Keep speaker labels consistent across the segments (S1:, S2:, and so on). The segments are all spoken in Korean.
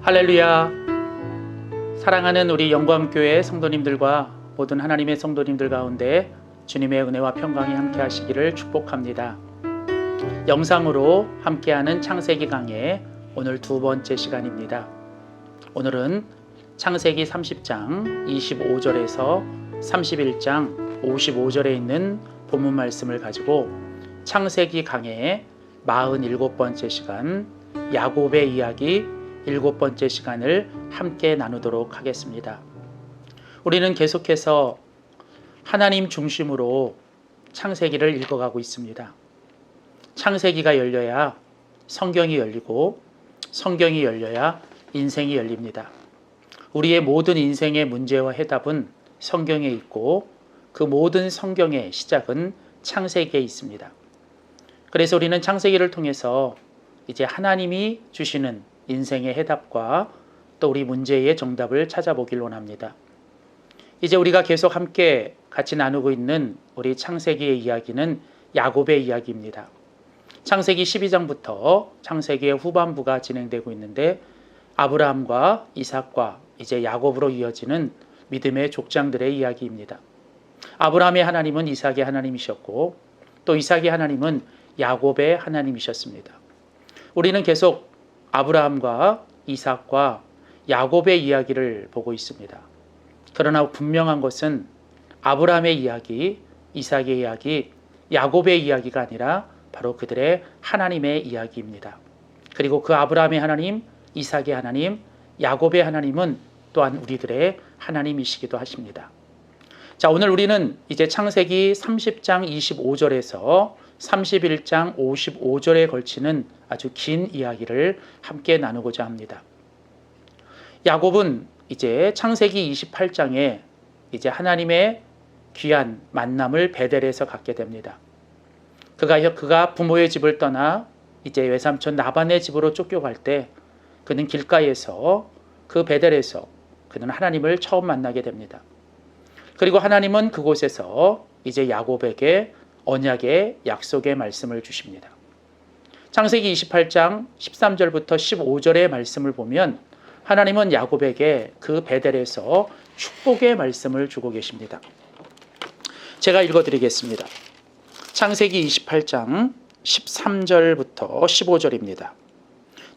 S1: 할렐루야. 사랑하는 우리 영광교회 성도님들과 모든 하나님의 성도님들 가운데 주님의 은혜와 평강이 함께 하시기를 축복합니다. 영상으로 함께하는 창세기 강의 오늘 두 번째 시간입니다. 오늘은 창세기 30장 25절에서 31장 55절에 있는 본문 말씀을 가지고 창세기 강의의 47번째 시간 야곱의 이야기 7번째 시간을 함께 나누도록 하겠습니다. 우리는 계속해서 하나님 중심으로 창세기를 읽어가고 있습니다. 창세기가 열려야 성경이 열리고 성경이 열려야 인생이 열립니다. 우리의 모든 인생의 문제와 해답은 성경에 있고 그 모든 성경의 시작은 창세기에 있습니다. 그래서 우리는 창세기를 통해서 이제 하나님이 주시는 인생의 해답과 또 우리 문제의 정답을 찾아보길 원합니다. 이제 우리가 계속 함께 같이 나누고 있는 우리 창세기의 이야기는 야곱의 이야기입니다. 창세기 12장부터 창세기의 후반부가 진행되고 있는데 아브라함과 이삭과 이제 야곱으로 이어지는 믿음의 족장들의 이야기입니다. 아브라함의 하나님은 이삭의 하나님이셨고 또 이삭의 하나님은 야곱의 하나님이셨습니다. 우리는 계속 아브라함과 이삭과 야곱의 이야기를 보고 있습니다. 그러나 분명한 것은 아브라함의 이야기, 이삭의 이야기, 야곱의 이야기가 아니라 바로 그들의 하나님의 이야기입니다. 그리고 그 아브라함의 하나님, 이삭의 하나님, 야곱의 하나님은 또한 우리들의 하나님이시기도 하십니다. 자, 오늘 우리는 이제 창세기 30장 25절에서 31장 55절에 걸치는 아주 긴 이야기를 함께 나누고자 합니다. 야곱은 이제 창세기 28장에 이제 하나님의 귀한 만남을 베델에서 갖게 됩니다. 그가 부모의 집을 떠나 이제 외삼촌 라반의 집으로 쫓겨갈 때 그는 길가에서 그 베델에서 그는 하나님을 처음 만나게 됩니다. 그리고 하나님은 그곳에서 이제 야곱에게 언약의 약속의 말씀을 주십니다. 창세기 28장 13절부터 15절의 말씀을 보면 하나님은 야곱에게 그 베델에서 축복의 말씀을 주고 계십니다. 제가 읽어드리겠습니다. 창세기 28장 13절부터 15절입니다.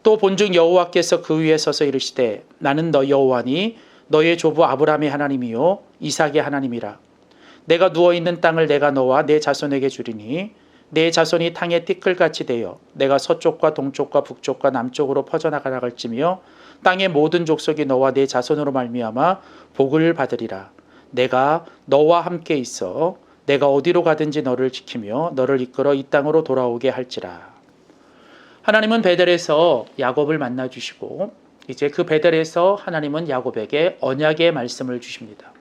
S1: 또 본즉 여호와께서 그 위에 서서 이르시되 나는 너 여호와니 너의 조부 아브라함의 하나님이요 이삭의 하나님이라. 내가 누워있는 땅을 내가 너와 내 자손에게 주리니 내 자손이 땅의 띠끌같이 되어 내가 서쪽과 동쪽과 북쪽과 남쪽으로 퍼져나갈지며 땅의 모든 족속이 너와 내 자손으로 말미암아 복을 받으리라. 내가 너와 함께 있어 내가 어디로 가든지 너를 지키며 너를 이끌어 이 땅으로 돌아오게 할지라. 하나님은 베델에서 야곱을 만나주시고 이제 그 베델에서 하나님은 야곱에게 언약의 말씀을 주십니다.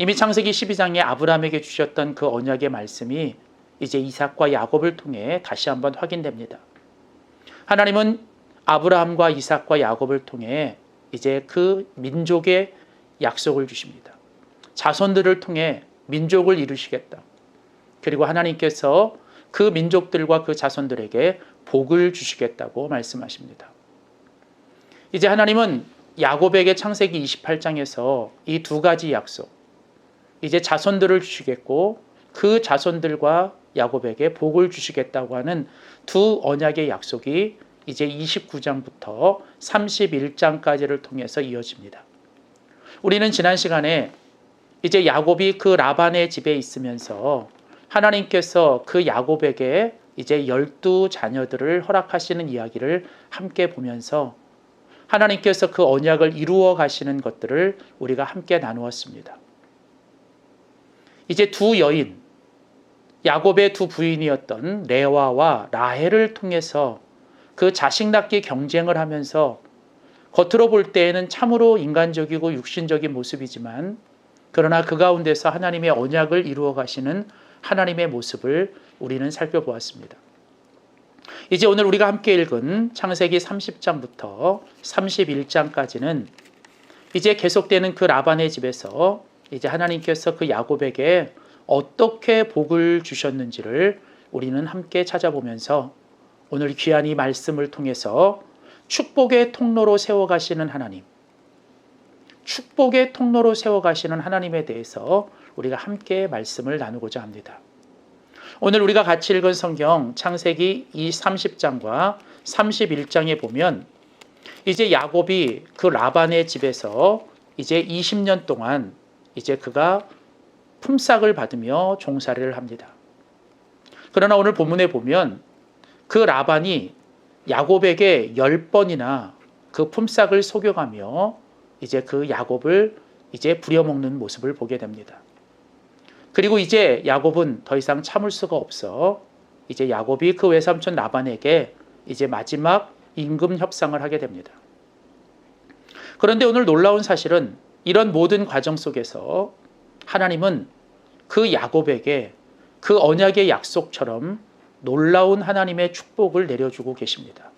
S1: 이미 창세기 12장에 아브라함에게 주셨던 그 언약의 말씀이 이제 이삭과 야곱을 통해 다시 한번 확인됩니다. 하나님은 아브라함과 이삭과 야곱을 통해 이제 그 민족의 약속을 주십니다. 자손들을 통해 민족을 이루시겠다. 그리고 하나님께서 그 민족들과 그 자손들에게 복을 주시겠다고 말씀하십니다. 이제 하나님은 야곱에게 창세기 28장에서 이 두 가지 약속, 이제 자손들을 주시겠고 그 자손들과 야곱에게 복을 주시겠다고 하는 두 언약의 약속이 이제 29장부터 31장까지를 통해서 이어집니다. 우리는 지난 시간에 이제 야곱이 그 라반의 집에 있으면서 하나님께서 그 야곱에게 이제 12자녀들을 허락하시는 이야기를 함께 보면서 하나님께서 그 언약을 이루어 가시는 것들을 우리가 함께 나누었습니다. 이제 두 여인, 야곱의 두 부인이었던 레아와 라헬을 통해서 그 자식 낳기 경쟁을 하면서 겉으로 볼 때에는 참으로 인간적이고 육신적인 모습이지만 그러나 그 가운데서 하나님의 언약을 이루어 가시는 하나님의 모습을 우리는 살펴보았습니다. 이제 오늘 우리가 함께 읽은 창세기 30장부터 31장까지는 이제 계속되는 그 라반의 집에서 이제 하나님께서 그 야곱에게 어떻게 복을 주셨는지를 우리는 함께 찾아보면서 오늘 귀한 이 말씀을 통해서 축복의 통로로 세워가시는 하나님, 축복의 통로로 세워가시는 하나님에 대해서 우리가 함께 말씀을 나누고자 합니다. 오늘 우리가 같이 읽은 성경 창세기 30장과 31장에 보면 이제 야곱이 그 라반의 집에서 이제 20년 동안 이제 그가 품삯을 받으며 종살이를 합니다. 그러나 오늘 본문에 보면 그 라반이 야곱에게 10번이나 그 품삯을 속여가며 이제 그 야곱을 이제 부려먹는 모습을 보게 됩니다. 그리고 이제 야곱은 더 이상 참을 수가 없어 이제 야곱이 그 외삼촌 라반에게 이제 마지막 임금 협상을 하게 됩니다. 그런데 오늘 놀라운 사실은 이런 모든 과정 속에서 하나님은 그 야곱에게 그 언약의 약속처럼 놀라운 하나님의 축복을 내려주고 계십니다.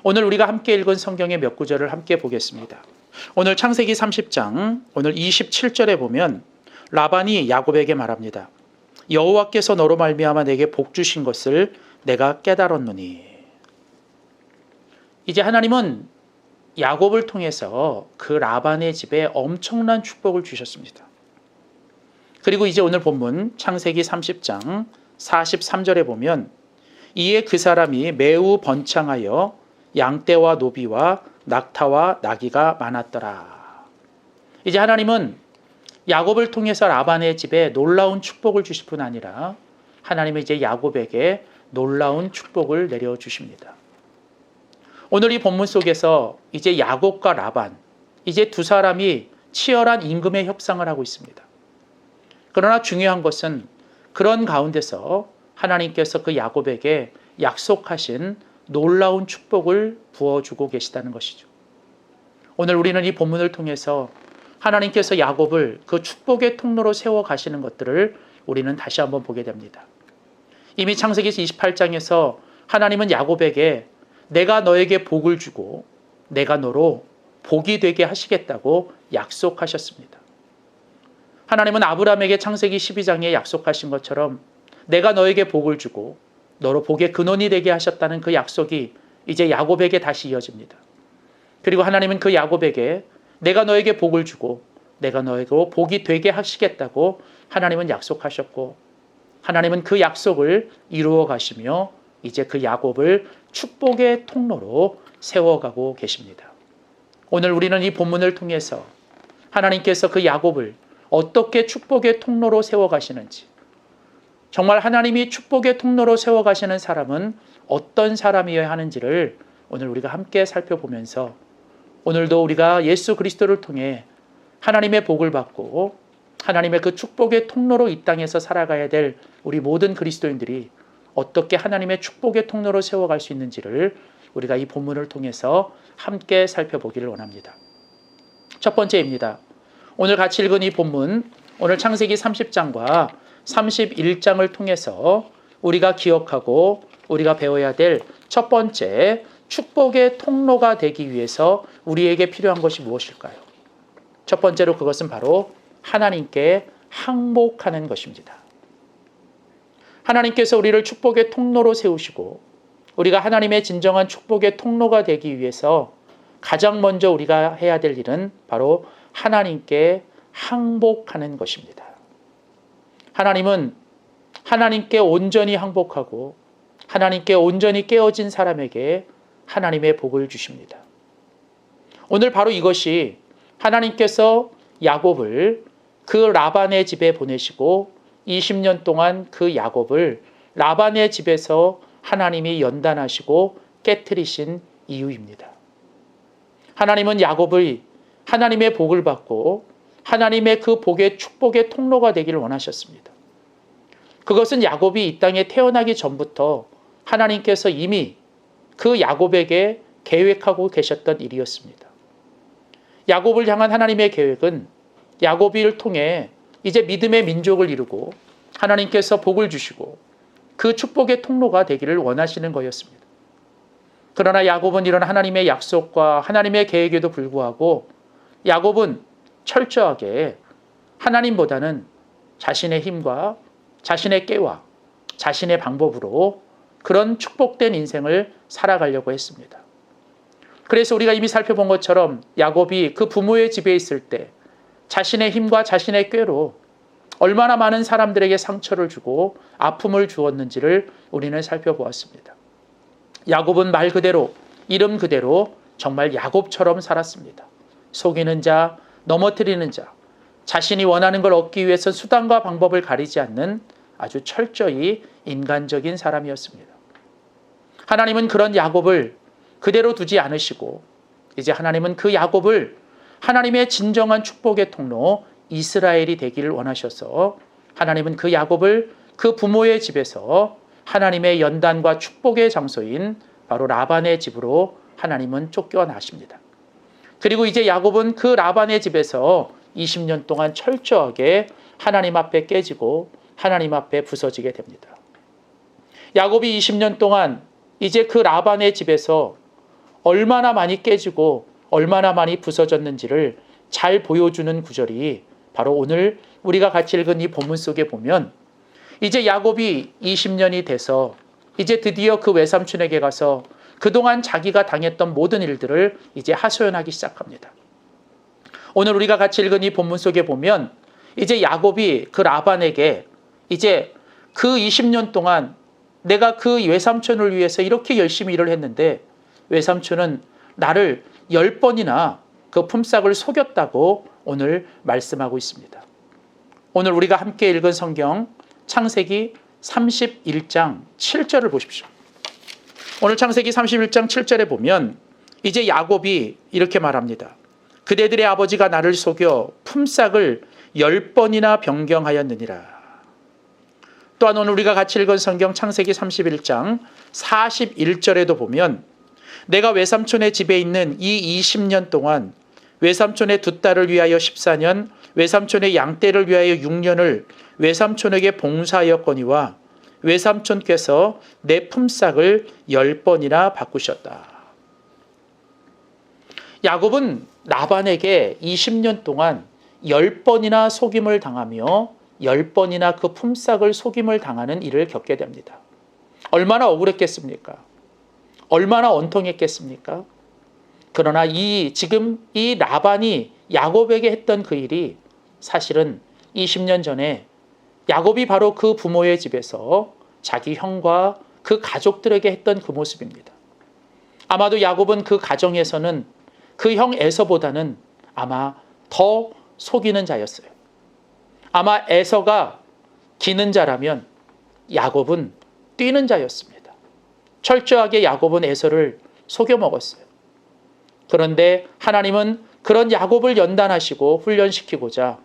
S1: 오늘 우리가 함께 읽은 성경의 몇 구절을 함께 보겠습니다. 오늘 창세기 30장 오늘 27절에 보면 라반이 야곱에게 말합니다. 여호와께서 너로 말미암아 내게 복 주신 것을 내가 깨달았노니. 이제 하나님은 야곱을 통해서 그 라반의 집에 엄청난 축복을 주셨습니다. 그리고 이제 오늘 본문 창세기 30장 43절에 보면 이에 그 사람이 매우 번창하여 양떼와 노비와 낙타와 나귀가 많았더라. 이제 하나님은 야곱을 통해서 라반의 집에 놀라운 축복을 주실 뿐 아니라 하나님은 이제 야곱에게 놀라운 축복을 내려주십니다. 오늘 이 본문 속에서 이제 야곱과 라반, 이제 두 사람이 치열한 임금의 협상을 하고 있습니다. 그러나 중요한 것은 그런 가운데서 하나님께서 그 야곱에게 약속하신 놀라운 축복을 부어주고 계시다는 것이죠. 오늘 우리는 이 본문을 통해서 하나님께서 야곱을 그 축복의 통로로 세워가시는 것들을 우리는 다시 한번 보게 됩니다. 이미 창세기 28장에서 하나님은 야곱에게 내가 너에게 복을 주고 내가 너로 복이 되게 하시겠다고 약속하셨습니다. 하나님은 아브라함에게 창세기 12장에 약속하신 것처럼 내가 너에게 복을 주고 너로 복의 근원이 되게 하셨다는 그 약속이 이제 야곱에게 다시 이어집니다. 그리고 하나님은 그 야곱에게 내가 너에게 복을 주고 내가 너에게 복이 되게 하시겠다고 하나님은 약속하셨고 하나님은 그 약속을 이루어 가시며 이제 그 야곱을 축복의 통로로 세워가고 계십니다. 오늘 우리는 이 본문을 통해서 하나님께서 그 야곱을 어떻게 축복의 통로로 세워가시는지, 정말 하나님이 축복의 통로로 세워가시는 사람은 어떤 사람이어야 하는지를 오늘 우리가 함께 살펴보면서 오늘도 우리가 예수 그리스도를 통해 하나님의 복을 받고 하나님의 그 축복의 통로로 이 땅에서 살아가야 될 우리 모든 그리스도인들이 어떻게 하나님의 축복의 통로로 세워갈 수 있는지를 우리가 이 본문을 통해서 함께 살펴보기를 원합니다. 첫 번째입니다. 오늘 같이 읽은 이 본문, 오늘 창세기 30장과 31장을 통해서 우리가 기억하고 우리가 배워야 될 첫 번째 축복의 통로가 되기 위해서 우리에게 필요한 것이 무엇일까요? 첫 번째로 그것은 바로 하나님께 항복하는 것입니다. 하나님께서 우리를 축복의 통로로 세우시고 우리가 하나님의 진정한 축복의 통로가 되기 위해서 가장 먼저 우리가 해야 될 일은 바로 하나님께 항복하는 것입니다. 하나님은 하나님께 온전히 항복하고 하나님께 온전히 깨어진 사람에게 하나님의 복을 주십니다. 오늘 바로 이것이 하나님께서 야곱을 그 라반의 집에 보내시고 20년 동안 그 야곱을 라반의 집에서 하나님이 연단하시고 깨트리신 이유입니다. 하나님은 야곱을 하나님의 복을 받고 하나님의 그 복의 축복의 통로가 되기를 원하셨습니다. 그것은 야곱이 이 땅에 태어나기 전부터 하나님께서 이미 그 야곱에게 계획하고 계셨던 일이었습니다. 야곱을 향한 하나님의 계획은 야곱을 통해 이제 믿음의 민족을 이루고 하나님께서 복을 주시고 그 축복의 통로가 되기를 원하시는 거였습니다. 그러나 야곱은 이런 하나님의 약속과 하나님의 계획에도 불구하고 야곱은 철저하게 하나님보다는 자신의 힘과 자신의 깨와 자신의 방법으로 그런 축복된 인생을 살아가려고 했습니다. 그래서 우리가 이미 살펴본 것처럼 야곱이 그 부모의 집에 있을 때 자신의 힘과 자신의 꾀로 얼마나 많은 사람들에게 상처를 주고 아픔을 주었는지를 우리는 살펴보았습니다. 야곱은 말 그대로, 이름 그대로 정말 야곱처럼 살았습니다. 속이는 자, 넘어뜨리는 자, 자신이 원하는 걸 얻기 위해서 수단과 방법을 가리지 않는 아주 철저히 인간적인 사람이었습니다. 하나님은 그런 야곱을 그대로 두지 않으시고 이제 하나님은 그 야곱을 하나님의 진정한 축복의 통로 이스라엘이 되기를 원하셔서 하나님은 그 야곱을 그 부모의 집에서 하나님의 연단과 축복의 장소인 바로 라반의 집으로 하나님은 쫓겨나십니다. 그리고 이제 야곱은 그 라반의 집에서 20년 동안 철저하게 하나님 앞에 깨지고 하나님 앞에 부서지게 됩니다. 야곱이 20년 동안 이제 그 라반의 집에서 얼마나 많이 깨지고 얼마나 많이 부서졌는지를 잘 보여주는 구절이 바로 오늘 우리가 같이 읽은 이 본문 속에 보면 이제 야곱이 20년이 돼서 이제 드디어 그 외삼촌에게 가서 그동안 자기가 당했던 모든 일들을 이제 하소연하기 시작합니다. 오늘 우리가 같이 읽은 이 본문 속에 보면 이제 야곱이 그 라반에게 이제 그 20년 동안 내가 그 외삼촌을 위해서 이렇게 열심히 일을 했는데 외삼촌은 나를 10번이나 그 품삯을 속였다고 오늘 말씀하고 있습니다. 오늘 우리가 함께 읽은 성경 창세기 31장 7절을 보십시오. 오늘 창세기 31장 7절에 보면 이제 야곱이 이렇게 말합니다. 그대들의 아버지가 나를 속여 품삯을 10번이나 변경하였느니라. 또한 오늘 우리가 같이 읽은 성경 창세기 31장 41절에도 보면 내가 외삼촌의 집에 있는 이 20년 동안 외삼촌의 두 딸을 위하여 14년, 외삼촌의 양떼를 위하여 6년을 외삼촌에게 봉사하였거니와 외삼촌께서 내 품삯을 10번이나 바꾸셨다. 야곱은 라반에게 20년 동안 10번이나 속임을 당하며 10번이나 그 품삯을 속임을 당하는 일을 겪게 됩니다. 얼마나 억울했겠습니까? 얼마나 원통했겠습니까? 그러나 지금 이 라반이 야곱에게 했던 그 일이 사실은 20년 전에 야곱이 바로 그 부모의 집에서 자기 형과 그 가족들에게 했던 그 모습입니다. 아마도 야곱은 그 가정에서는 그 형 에서보다는 아마 더 속이는 자였어요. 아마 에서가 기는 자라면 야곱은 뛰는 자였습니다. 철저하게 야곱은 에서를 속여 먹었어요. 그런데 하나님은 그런 야곱을 연단하시고 훈련시키고자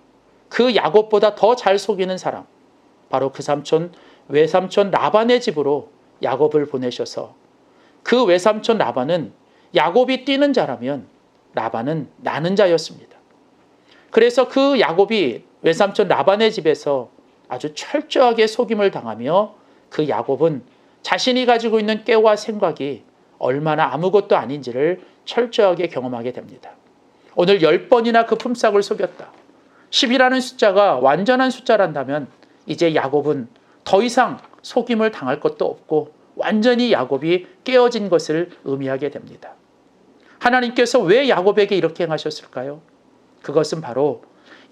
S1: 그 야곱보다 더 잘 속이는 사람, 바로 그 삼촌, 외삼촌 라반의 집으로 야곱을 보내셔서 그 외삼촌 라반은 야곱이 뛰는 자라면 라반은 나는 자였습니다. 그래서 그 야곱이 외삼촌 라반의 집에서 아주 철저하게 속임을 당하며 그 야곱은 자신이 가지고 있는 깨와 생각이 얼마나 아무것도 아닌지를 철저하게 경험하게 됩니다. 오늘 10번이나 그 품삯을 속였다. 10이라는 숫자가 완전한 숫자란다면 이제 야곱은 더 이상 속임을 당할 것도 없고 완전히 야곱이 깨어진 것을 의미하게 됩니다. 하나님께서 왜 야곱에게 이렇게 행하셨을까요? 그것은 바로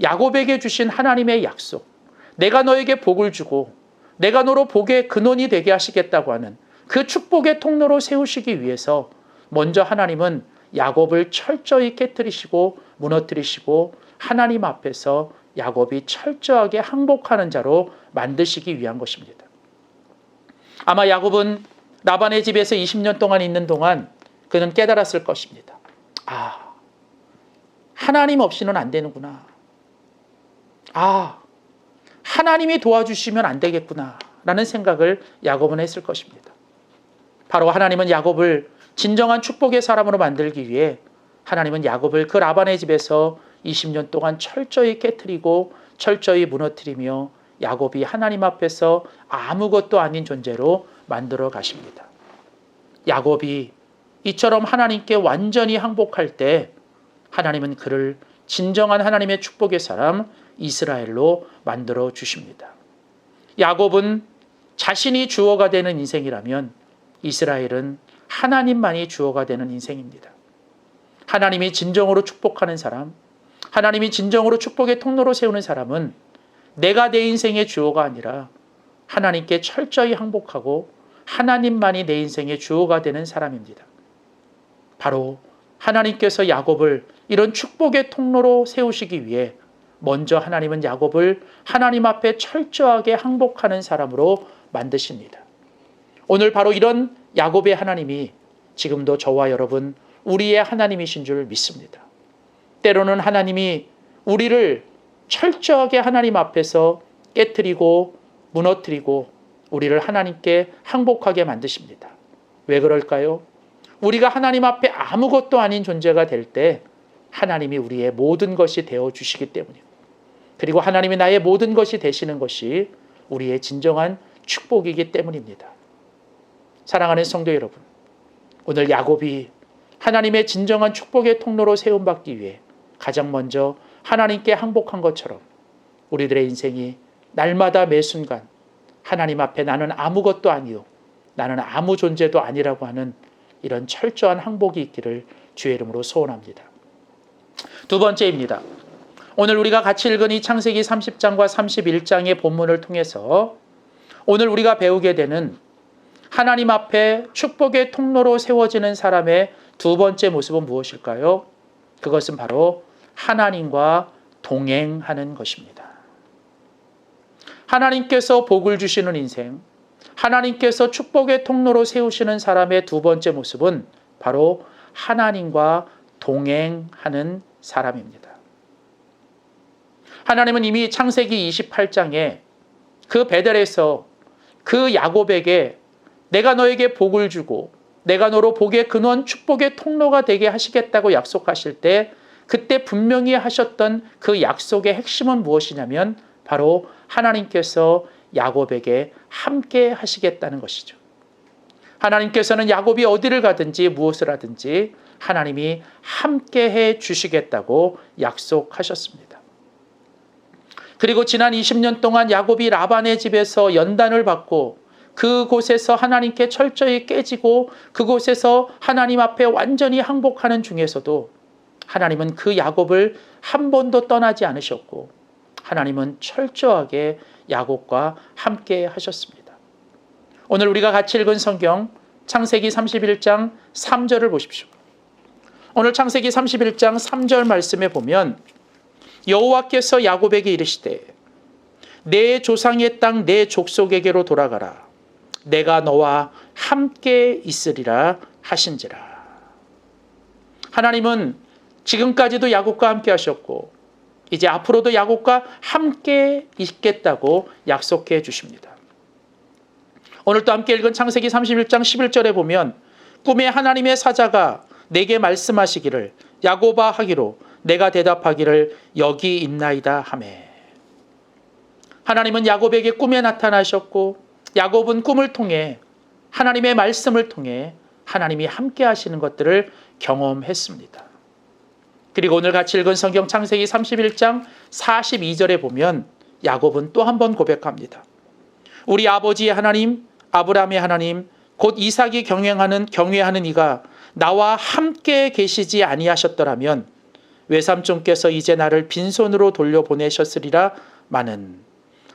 S1: 야곱에게 주신 하나님의 약속, 내가 너에게 복을 주고 내가 너로 복의 근원이 되게 하시겠다고 하는 그 축복의 통로로 세우시기 위해서 먼저 하나님은 야곱을 철저히 깨뜨리시고 무너뜨리시고 하나님 앞에서 야곱이 철저하게 항복하는 자로 만드시기 위한 것입니다. 아마 야곱은 라반의 집에서 20년 동안 있는 동안 그는 깨달았을 것입니다. 아, 하나님 없이는 안 되는구나. 아, 하나님이 도와주시면 안 되겠구나 라는 생각을 야곱은 했을 것입니다. 바로 하나님은 야곱을 진정한 축복의 사람으로 만들기 위해 하나님은 야곱을 그 라반의 집에서 20년 동안 철저히 깨트리고 철저히 무너뜨리며 야곱이 하나님 앞에서 아무것도 아닌 존재로 만들어 가십니다. 야곱이 이처럼 하나님께 완전히 항복할 때 하나님은 그를 진정한 하나님의 축복의 사람 이스라엘로 만들어 주십니다. 야곱은 자신이 주어가 되는 인생이라면 이스라엘은 하나님만이 주어가 되는 인생입니다. 하나님이 진정으로 축복하는 사람, 하나님이 진정으로 축복의 통로로 세우는 사람은 내가 내 인생의 주어가 아니라 하나님께 철저히 항복하고 하나님만이 내 인생의 주어가 되는 사람입니다. 바로 하나님께서 야곱을 이런 축복의 통로로 세우시기 위해 먼저 하나님은 야곱을 하나님 앞에 철저하게 항복하는 사람으로 만드십니다. 오늘 바로 이런 야곱의 하나님이 지금도 저와 여러분 우리의 하나님이신 줄 믿습니다. 때로는 하나님이 우리를 철저하게 하나님 앞에서 깨트리고 무너뜨리고 우리를 하나님께 항복하게 만드십니다. 왜 그럴까요? 우리가 하나님 앞에 아무것도 아닌 존재가 될 때 하나님이 우리의 모든 것이 되어주시기 때문입니다. 그리고 하나님이 나의 모든 것이 되시는 것이 우리의 진정한 축복이기 때문입니다. 사랑하는 성도 여러분, 오늘 야곱이 하나님의 진정한 축복의 통로로 세움받기 위해 가장 먼저 하나님께 항복한 것처럼 우리들의 인생이 날마다 매 순간 하나님 앞에 나는 아무것도 아니요, 나는 아무 존재도 아니라고 하는 이런 철저한 항복이 있기를 주의 이름으로 소원합니다. 두 번째입니다. 오늘 우리가 같이 읽은 이 창세기 30장과 31장의 본문을 통해서 오늘 우리가 배우게 되는 하나님 앞에 축복의 통로로 세워지는 사람의 두 번째 모습은 무엇일까요? 그것은 바로 하나님과 동행하는 것입니다. 하나님께서 복을 주시는 인생, 하나님께서 축복의 통로로 세우시는 사람의 두 번째 모습은 바로 하나님과 동행하는 사람입니다. 하나님은 이미 창세기 28장에 그 베델에서 그 야곱에게 내가 너에게 복을 주고 내가 너로 복의 근원 축복의 통로가 되게 하시겠다고 약속하실 때 그때 분명히 하셨던 그 약속의 핵심은 무엇이냐면 바로 하나님께서 야곱에게 함께 하시겠다는 것이죠. 하나님께서는 야곱이 어디를 가든지 무엇을 하든지 하나님이 함께 해 주시겠다고 약속하셨습니다. 그리고 지난 20년 동안 야곱이 라반의 집에서 연단을 받고 그곳에서 하나님께 철저히 깨지고 그곳에서 하나님 앞에 완전히 항복하는 중에서도 하나님은 그 야곱을 한 번도 떠나지 않으셨고 하나님은 철저하게 야곱과 함께 하셨습니다. 오늘 우리가 같이 읽은 성경 창세기 31장 3절을 보십시오. 오늘 창세기 31장 3절 말씀에 보면 여호와께서 야곱에게 이르시되 내 조상의 땅 내 족속에게로 돌아가라. 내가 너와 함께 있으리라 하신지라. 하나님은 지금까지도 야곱과 함께 하셨고 이제 앞으로도 야곱과 함께 있겠다고 약속해 주십니다. 오늘 또 함께 읽은 창세기 31장 11절에 보면 꿈에 하나님의 사자가 내게 말씀하시기를 야곱아 하기로 내가 대답하기를 여기 있나이다 하매. 하나님은 야곱에게 꿈에 나타나셨고 야곱은 꿈을 통해 하나님의 말씀을 통해 하나님이 함께 하시는 것들을 경험했습니다. 그리고 오늘 같이 읽은 성경 창세기 31장 42절에 보면 야곱은 또 한 번 고백합니다. 우리 아버지의 하나님, 아브라함의 하나님, 곧 이삭이 경외하는 이가 나와 함께 계시지 아니하셨더라면 외삼촌께서 이제 나를 빈손으로 돌려보내셨으리라 마는.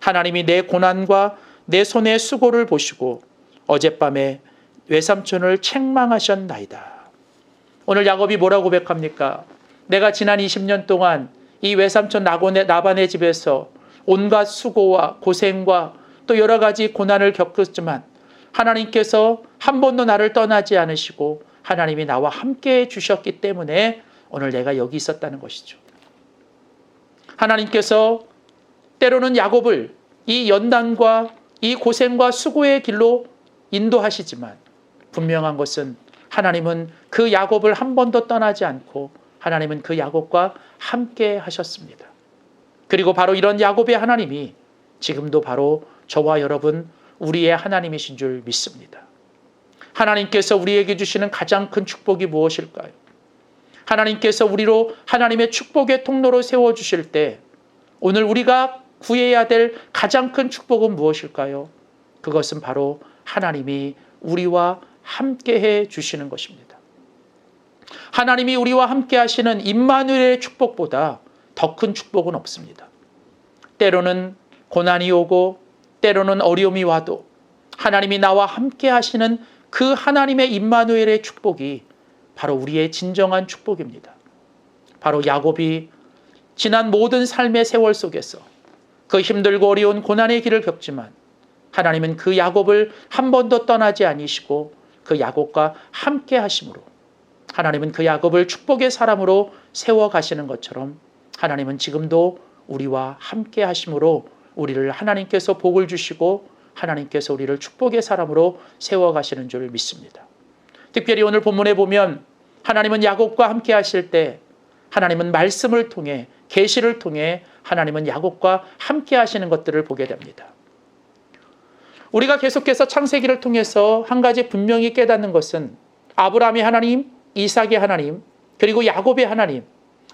S1: 하나님이 내 고난과 내 손의 수고를 보시고 어젯밤에 외삼촌을 책망하셨나이다. 오늘 야곱이 뭐라고 고백합니까? 내가 지난 20년 동안 이 외삼촌 라반의 집에서 온갖 수고와 고생과 또 여러 가지 고난을 겪었지만 하나님께서 한 번도 나를 떠나지 않으시고 하나님이 나와 함께 해주셨기 때문에 오늘 내가 여기 있었다는 것이죠. 하나님께서 때로는 야곱을 이 연단과 이 고생과 수고의 길로 인도하시지만 분명한 것은 하나님은 그 야곱을 한 번도 떠나지 않고 하나님은 그 야곱과 함께 하셨습니다. 그리고 바로 이런 야곱의 하나님이 지금도 바로 저와 여러분 우리의 하나님이신 줄 믿습니다. 하나님께서 우리에게 주시는 가장 큰 축복이 무엇일까요? 하나님께서 우리로 하나님의 축복의 통로로 세워주실 때 오늘 우리가 구해야 될 가장 큰 축복은 무엇일까요? 그것은 바로 하나님이 우리와 함께해 주시는 것입니다. 하나님이 우리와 함께 하시는 임마누엘의 축복보다 더 큰 축복은 없습니다. 때로는 고난이 오고 때로는 어려움이 와도 하나님이 나와 함께 하시는 그 하나님의 임마누엘의 축복이 바로 우리의 진정한 축복입니다. 바로 야곱이 지난 모든 삶의 세월 속에서 그 힘들고 어려운 고난의 길을 겪지만 하나님은 그 야곱을 한 번도 떠나지 아니시고 그 야곱과 함께 하심으로 하나님은 그 야곱을 축복의 사람으로 세워가시는 것처럼 하나님은 지금도 우리와 함께 하심으로 우리를 하나님께서 복을 주시고 하나님께서 우리를 축복의 사람으로 세워가시는 줄 믿습니다. 특별히 오늘 본문에 보면 하나님은 야곱과 함께 하실 때 하나님은 말씀을 통해 계시를 통해 하나님은 야곱과 함께 하시는 것들을 보게 됩니다. 우리가 계속해서 창세기를 통해서 한 가지 분명히 깨닫는 것은 아브라함의 하나님, 이삭의 하나님, 그리고 야곱의 하나님,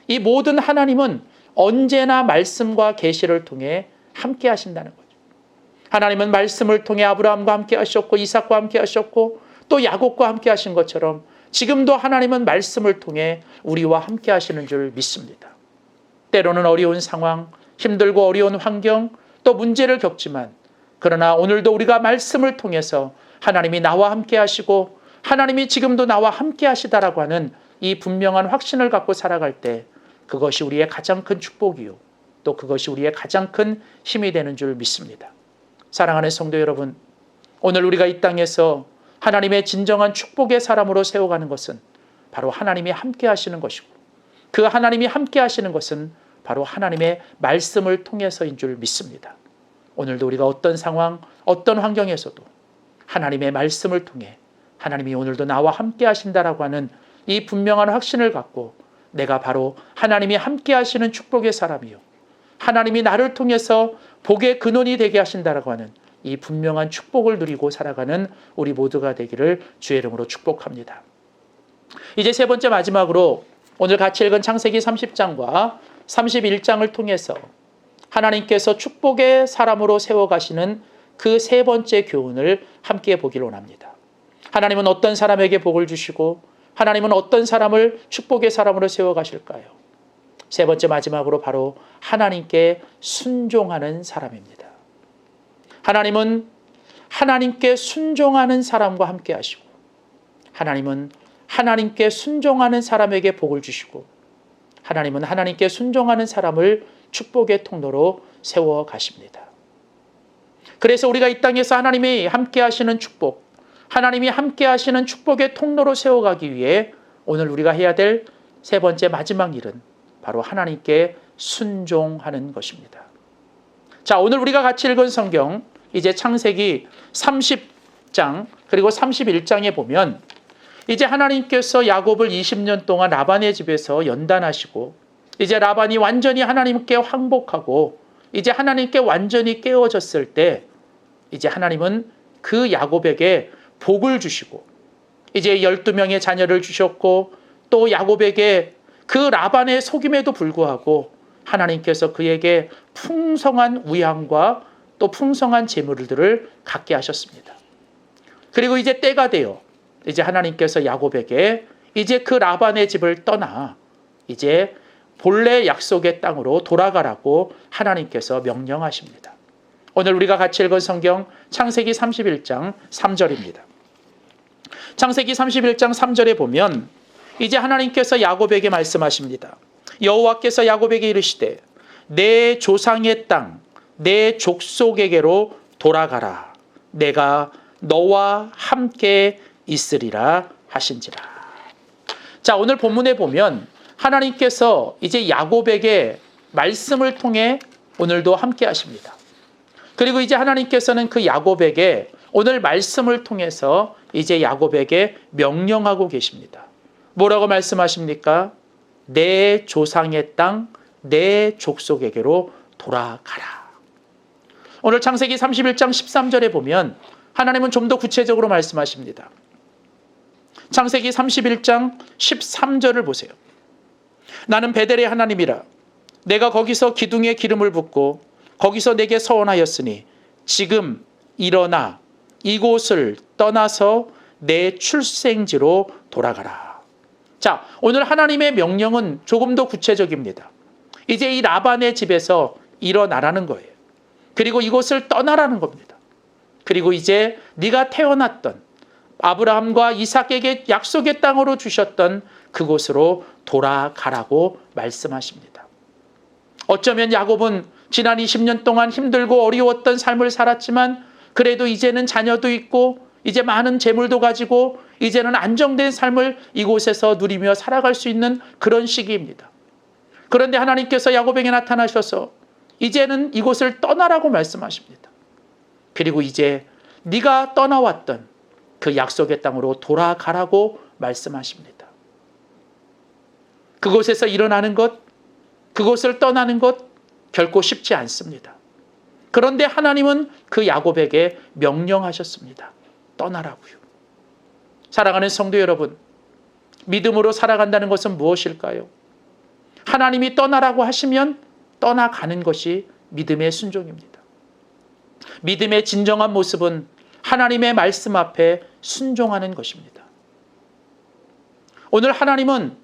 S1: 이 모든 하나님은 언제나 말씀과 계시를 통해 함께 하신다는 거죠. 하나님은 말씀을 통해 아브라함과 함께 하셨고 이삭과 함께 하셨고 또 야곱과 함께 하신 것처럼 지금도 하나님은 말씀을 통해 우리와 함께 하시는 줄 믿습니다. 때로는 어려운 상황, 힘들고 어려운 환경, 또 문제를 겪지만 그러나 오늘도 우리가 말씀을 통해서 하나님이 나와 함께 하시고 하나님이 지금도 나와 함께 하시다라고 하는 이 분명한 확신을 갖고 살아갈 때 그것이 우리의 가장 큰 축복이요. 또 그것이 우리의 가장 큰 힘이 되는 줄 믿습니다. 사랑하는 성도 여러분, 오늘 우리가 이 땅에서 하나님의 진정한 축복의 사람으로 세워가는 것은 바로 하나님이 함께 하시는 것이고 그 하나님이 함께 하시는 것은 바로 하나님의 말씀을 통해서인 줄 믿습니다. 오늘도 우리가 어떤 상황, 어떤 환경에서도 하나님의 말씀을 통해 하나님이 오늘도 나와 함께 하신다라고 하는 이 분명한 확신을 갖고 내가 바로 하나님이 함께 하시는 축복의 사람이요. 하나님이 나를 통해서 복의 근원이 되게 하신다라고 하는 이 분명한 축복을 누리고 살아가는 우리 모두가 되기를 주의 이름으로 축복합니다. 이제 세 번째 마지막으로 오늘 같이 읽은 창세기 30장과 31장을 통해서 하나님께서 축복의 사람으로 세워가시는 그 세 번째 교훈을 함께 보기를 원합니다. 하나님은 어떤 사람에게 복을 주시고 하나님은 어떤 사람을 축복의 사람으로 세워가실까요? 세 번째 마지막으로 바로 하나님께 순종하는 사람입니다. 하나님은 하나님께 순종하는 사람과 함께 하시고 하나님은 하나님께 순종하는 사람에게 복을 주시고 하나님은 하나님께 순종하는 사람을 축복의 통로로 세워가십니다. 그래서 우리가 이 땅에서 하나님이 함께 하시는 축복, 하나님이 함께 하시는 축복의 통로로 세워가기 위해 오늘 우리가 해야 될 세 번째 마지막 일은 바로 하나님께 순종하는 것입니다. 자, 오늘 우리가 같이 읽은 성경 이제 창세기 30장 그리고 31장에 보면 이제 하나님께서 야곱을 20년 동안 라반의 집에서 연단하시고 이제 라반이 완전히 하나님께 항복하고 이제 하나님께 완전히 깨어졌을 때 이제 하나님은 그 야곱에게 복을 주시고 이제 12명의 자녀를 주셨고 또 야곱에게 그 라반의 속임에도 불구하고 하나님께서 그에게 풍성한 우양과 또 풍성한 재물들을 갖게 하셨습니다. 그리고 이제 때가 되어 이제 하나님께서 야곱에게 이제 그 라반의 집을 떠나 이제 본래 약속의 땅으로 돌아가라고 하나님께서 명령하십니다. 오늘 우리가 같이 읽은 성경 창세기 31장 3절입니다. 창세기 31장 3절에 보면 이제 하나님께서 야곱에게 말씀하십니다. 여호와께서 야곱에게 이르시되 내 조상의 땅, 내 족속에게로 돌아가라. 내가 너와 함께 있으리라 하신지라. 자, 오늘 본문에 보면 하나님께서 이제 야곱에게 말씀을 통해 오늘도 함께 하십니다. 그리고 이제 하나님께서는 그 야곱에게 오늘 말씀을 통해서 이제 야곱에게 명령하고 계십니다. 뭐라고 말씀하십니까? 내 조상의 땅, 내 족속에게로 돌아가라. 오늘 창세기 31장 13절에 보면 하나님은 좀 더 구체적으로 말씀하십니다. 창세기 31장 13절을 보세요. 나는 베델의 하나님이라. 내가 거기서 기둥에 기름을 붓고 거기서 내게 서원하였으니 지금 일어나 이곳을 떠나서 내 출생지로 돌아가라. 자, 오늘 하나님의 명령은 조금 더 구체적입니다. 이제 이 라반의 집에서 일어나라는 거예요. 그리고 이곳을 떠나라는 겁니다. 그리고 이제 네가 태어났던 아브라함과 이삭에게 약속의 땅으로 주셨던 그곳으로 돌아가라고 말씀하십니다. 어쩌면 야곱은 지난 20년 동안 힘들고 어려웠던 삶을 살았지만 그래도 이제는 자녀도 있고 이제 많은 재물도 가지고 이제는 안정된 삶을 이곳에서 누리며 살아갈 수 있는 그런 시기입니다. 그런데 하나님께서 야곱에게 나타나셔서 이제는 이곳을 떠나라고 말씀하십니다. 그리고 이제 네가 떠나왔던 그 약속의 땅으로 돌아가라고 말씀하십니다. 그곳에서 일어나는 것, 그곳을 떠나는 것 결코 쉽지 않습니다. 그런데 하나님은 그 야곱에게 명령하셨습니다. 떠나라고요. 사랑하는 성도 여러분, 믿음으로 살아간다는 것은 무엇일까요? 하나님이 떠나라고 하시면 떠나가는 것이 믿음의 순종입니다. 믿음의 진정한 모습은 하나님의 말씀 앞에 순종하는 것입니다. 오늘 하나님은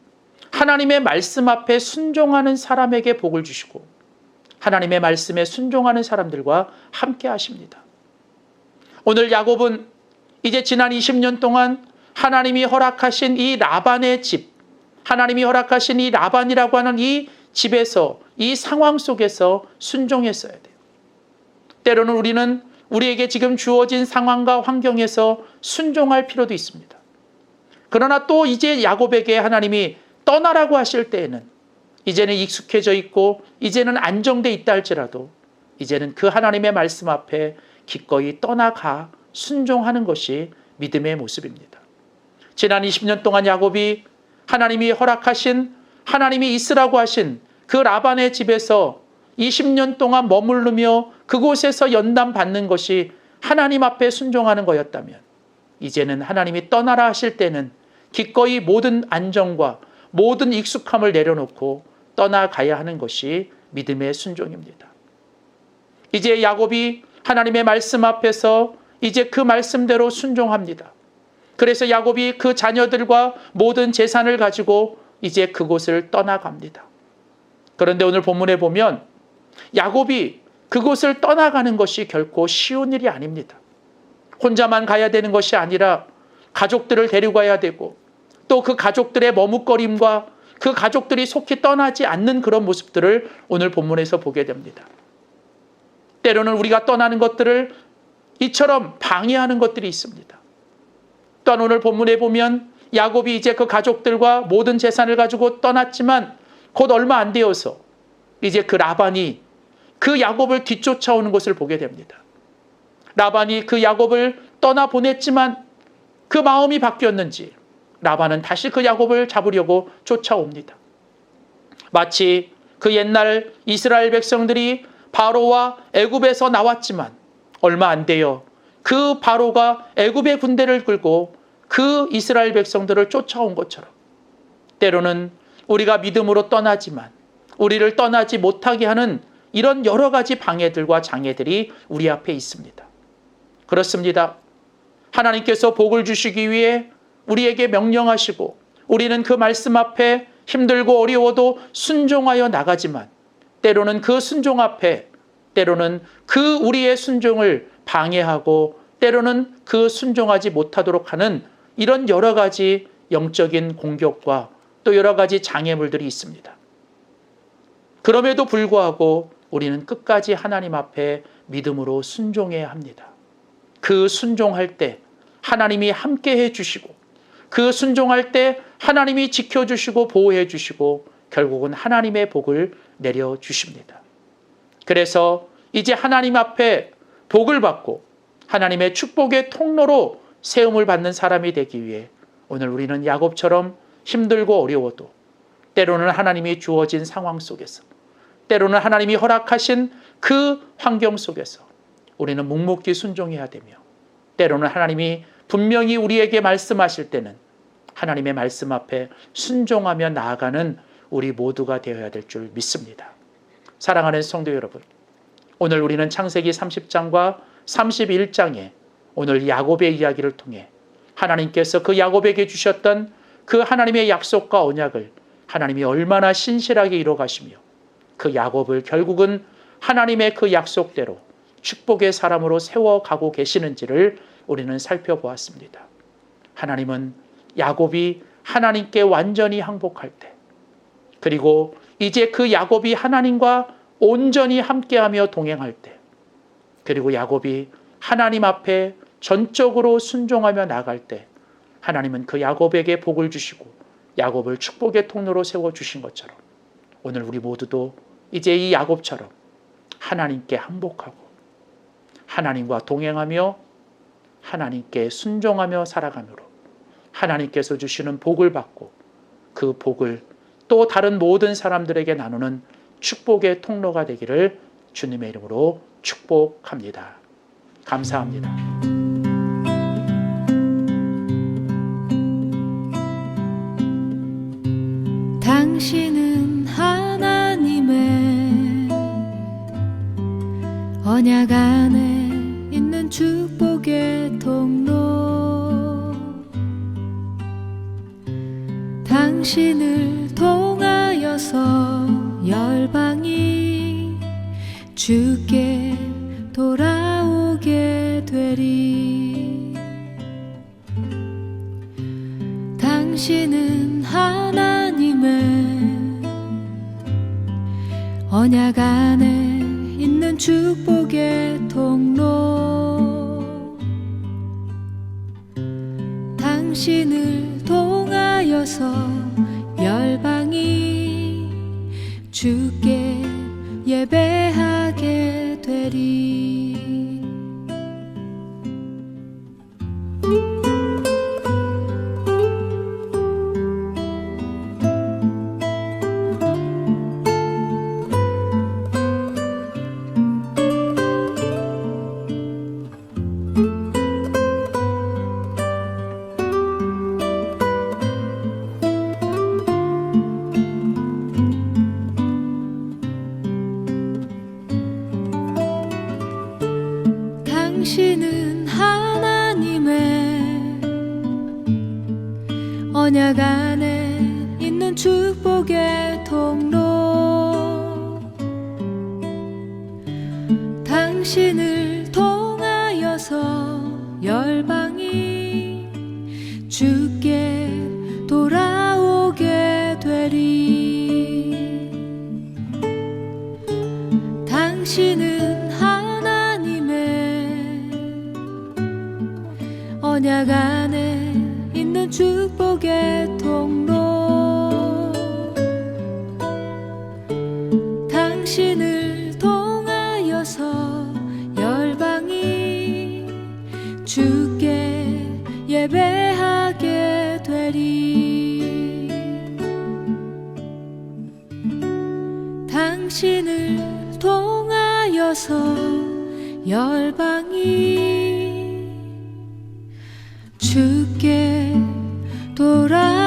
S1: 하나님의 말씀 앞에 순종하는 사람에게 복을 주시고 하나님의 말씀에 순종하는 사람들과 함께 하십니다. 오늘 야곱은 이제 지난 20년 동안 하나님이 허락하신 이 라반의 집, 하나님이 허락하신 이 라반이라고 하는 이 집에서, 이 상황 속에서 순종했어야 돼요. 때로는 우리는 우리에게 지금 주어진 상황과 환경에서 순종할 필요도 있습니다. 그러나 또 이제 야곱에게 하나님이 떠나라고 하실 때에는 이제는 익숙해져 있고 이제는 안정돼 있다 할지라도 이제는 그 하나님의 말씀 앞에 기꺼이 떠나가 순종하는 것이 믿음의 모습입니다. 지난 20년 동안 야곱이 하나님이 허락하신, 하나님이 있으라고 하신 그 라반의 집에서 20년 동안 머무르며 그곳에서 연단받는 것이 하나님 앞에 순종하는 거였다면 이제는 하나님이 떠나라 하실 때는 기꺼이 모든 안정과 모든 익숙함을 내려놓고 떠나가야 하는 것이 믿음의 순종입니다. 이제 야곱이 하나님의 말씀 앞에서 이제 그 말씀대로 순종합니다. 그래서 야곱이 그 자녀들과 모든 재산을 가지고 이제 그곳을 떠나갑니다. 그런데 오늘 본문에 보면 야곱이 그곳을 떠나가는 것이 결코 쉬운 일이 아닙니다. 혼자만 가야 되는 것이 아니라 가족들을 데려가야 되고 또 그 가족들의 머뭇거림과 그 가족들이 속히 떠나지 않는 그런 모습들을 오늘 본문에서 보게 됩니다. 때로는 우리가 떠나는 것들을 이처럼 방해하는 것들이 있습니다. 또한 오늘 본문에 보면 야곱이 이제 그 가족들과 모든 재산을 가지고 떠났지만 곧 얼마 안 되어서 이제 그 라반이 그 야곱을 뒤쫓아오는 것을 보게 됩니다. 라반이 그 야곱을 떠나보냈지만 그 마음이 바뀌었는지 라반은 다시 그 야곱을 잡으려고 쫓아옵니다. 마치 그 옛날 이스라엘 백성들이 바로와 애굽에서 나왔지만 얼마 안 되어 그 바로가 애굽의 군대를 끌고 그 이스라엘 백성들을 쫓아온 것처럼 때로는 우리가 믿음으로 떠나지만 우리를 떠나지 못하게 하는 이런 여러 가지 방해들과 장애들이 우리 앞에 있습니다. 그렇습니다. 하나님께서 복을 주시기 위해 우리에게 명령하시고 우리는 그 말씀 앞에 힘들고 어려워도 순종하여 나가지만 때로는 그 순종 앞에 때로는 그 우리의 순종을 방해하고 때로는 그 순종하지 못하도록 하는 이런 여러 가지 영적인 공격과 또 여러 가지 장애물들이 있습니다. 그럼에도 불구하고 우리는 끝까지 하나님 앞에 믿음으로 순종해야 합니다. 그 순종할 때 하나님이 함께 해주시고 그 순종할 때 하나님이 지켜주시고 보호해 주시고 결국은 하나님의 복을 내려주십니다. 그래서 이제 하나님 앞에 복을 받고 하나님의 축복의 통로로 세움을 받는 사람이 되기 위해 오늘 우리는 야곱처럼 힘들고 어려워도 때로는 하나님이 주어진 상황 속에서 때로는 하나님이 허락하신 그 환경 속에서 우리는 묵묵히 순종해야 되며 때로는 하나님이 분명히 우리에게 말씀하실 때는 하나님의 말씀 앞에 순종하며 나아가는 우리 모두가 되어야 될 줄 믿습니다. 사랑하는 성도 여러분, 오늘 우리는 창세기 30장과 31장에 오늘 야곱의 이야기를 통해 하나님께서 그 야곱에게 주셨던 그 하나님의 약속과 언약을 하나님이 얼마나 신실하게 이뤄가시며 그 야곱을 결국은 하나님의 그 약속대로 축복의 사람으로 세워가고 계시는지를 우리는 살펴보았습니다. 하나님은 야곱이 하나님께 완전히 항복할 때, 그리고 이제 그 야곱이 하나님과 온전히 함께하며 동행할 때, 그리고 야곱이 하나님 앞에 전적으로 순종하며 나갈 때 하나님은 그 야곱에게 복을 주시고 야곱을 축복의 통로로 세워주신 것처럼 오늘 우리 모두도 이제 이 야곱처럼 하나님께 항복하고 하나님과 동행하며 하나님께 순종하며 살아가므로 하나님께서 주시는 복을 받고 그 복을 또 다른 모든 사람들에게 나누는 축복의 통로가 되기를 주님의 이름으로 축복합니다. 감사합니다.
S2: 당신은 하나님의 언약 안에 있는 축복의 통로, 당신을 통하여서 열방이 주께 돌아오게 되리. 당신은 하나님의 언약 안에 있는 축복의 통로, 당신을 통하여서 열방이 주께 예배하게 되리. 당신은 하나님의 언약 안에 있는 축복의 통로, 당신을 통하여서 열방이 주께 돌아오게 되리. 당신은 언약 안에 있는 축복의 통로, 당신을 통하여서 열방이 주께 예배하게 되리. 당신을 통하여서 열방이 주께 돌아